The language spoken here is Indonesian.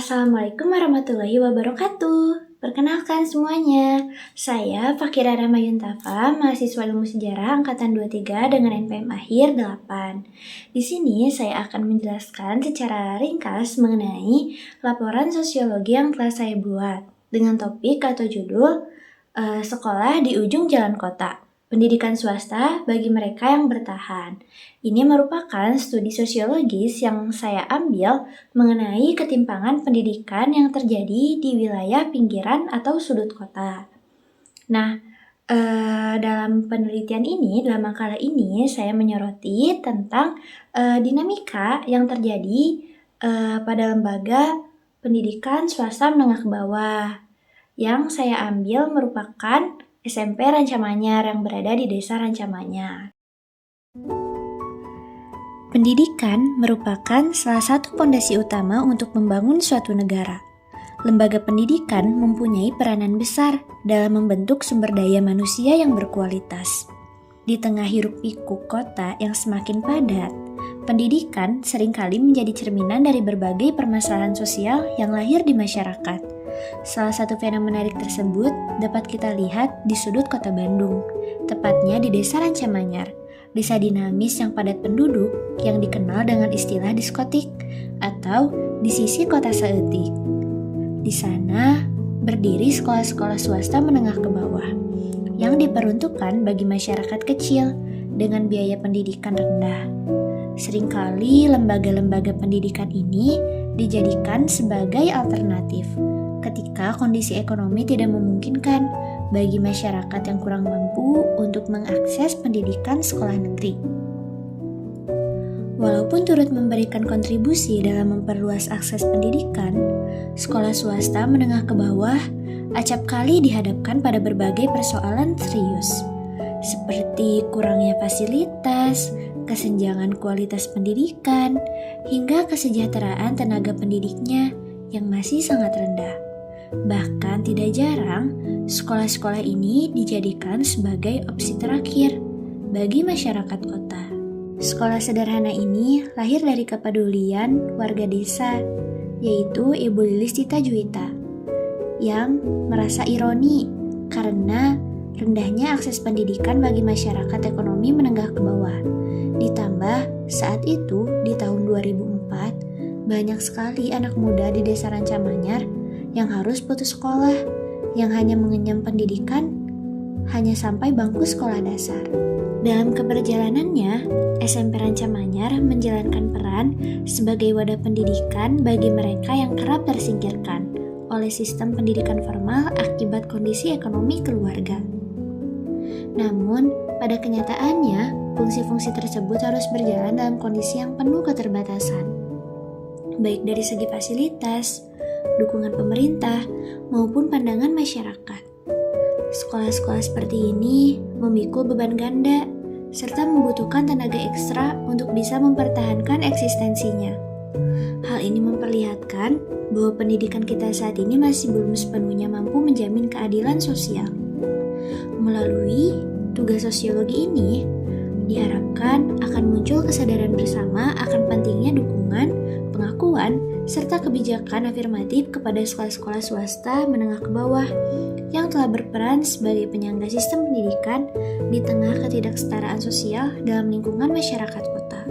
Assalamualaikum warahmatullahi wabarakatuh. Perkenalkan semuanya, saya Fakira Ramayuntafa, mahasiswa Ilmu Sejarah Angkatan 23 dengan NPM akhir 8. Di sini saya akan menjelaskan secara ringkas mengenai laporan sosiologi yang telah saya buat dengan topik atau judul Sekolah di Ujung Jalan Kota. Pendidikan swasta bagi mereka yang bertahan. Ini merupakan studi sosiologis yang saya ambil mengenai ketimpangan pendidikan yang terjadi di wilayah pinggiran atau sudut kota. Nah, dalam penelitian ini, dalam makalah ini, saya menyoroti tentang dinamika yang terjadi pada lembaga pendidikan swasta menengah ke bawah. Yang saya ambil merupakan SMP Rancamanyar yang berada di Desa Rancamanyar. Pendidikan merupakan salah satu pondasi utama untuk membangun suatu negara. Lembaga pendidikan mempunyai peranan besar dalam membentuk sumber daya manusia yang berkualitas. Di tengah hiruk-pikuk kota yang semakin padat, pendidikan seringkali menjadi cerminan dari berbagai permasalahan sosial yang lahir di masyarakat. Salah satu fenomena menarik tersebut dapat kita lihat di sudut kota Bandung, tepatnya di Desa Rancamanyar, desa dinamis yang padat penduduk yang dikenal dengan istilah diskotik atau di sisi kota saeutik. Di sana berdiri sekolah-sekolah swasta menengah ke bawah yang diperuntukkan bagi masyarakat kecil dengan biaya pendidikan rendah. Seringkali lembaga-lembaga pendidikan ini dijadikan sebagai alternatif ketika kondisi ekonomi tidak memungkinkan bagi masyarakat yang kurang mampu untuk mengakses pendidikan sekolah negeri. Walaupun turut memberikan kontribusi dalam memperluas akses pendidikan, sekolah swasta menengah ke bawah acap kali dihadapkan pada berbagai persoalan serius, seperti kurangnya fasilitas, kesenjangan kualitas pendidikan, hingga kesejahteraan tenaga pendidiknya yang masih sangat rendah. Bahkan tidak jarang, sekolah-sekolah ini dijadikan sebagai opsi terakhir bagi masyarakat kota. Sekolah sederhana ini lahir dari kepedulian warga desa, yaitu Ibu Lilis Tita Juwita, yang merasa ironi karena rendahnya akses pendidikan bagi masyarakat ekonomi menengah ke bawah. Ditambah saat itu di tahun 2004, banyak sekali anak muda di Desa Rancamanyar yang harus putus sekolah, yang hanya mengenyam pendidikan hanya sampai bangku sekolah dasar. Dalam keberjalanannya, SMP Rancamanyar menjalankan peran sebagai wadah pendidikan bagi mereka yang kerap tersingkirkan oleh sistem pendidikan formal akibat kondisi ekonomi keluarga. Namun, pada kenyataannya, fungsi-fungsi tersebut harus berjalan dalam kondisi yang penuh keterbatasan, baik dari segi fasilitas, dukungan pemerintah, maupun pandangan masyarakat. Sekolah-sekolah seperti ini memikul beban ganda, serta membutuhkan tenaga ekstra untuk bisa mempertahankan eksistensinya. Hal ini memperlihatkan bahwa pendidikan kita saat ini masih belum sepenuhnya mampu menjamin keadilan sosial. Melalui tugas sosiologi ini, diharapkan akan muncul kesadaran bersama akan pentingnya dukungan, pengakuan, serta kebijakan afirmatif kepada sekolah-sekolah swasta menengah ke bawah yang telah berperan sebagai penyangga sistem pendidikan di tengah ketidaksetaraan sosial dalam lingkungan masyarakat kota.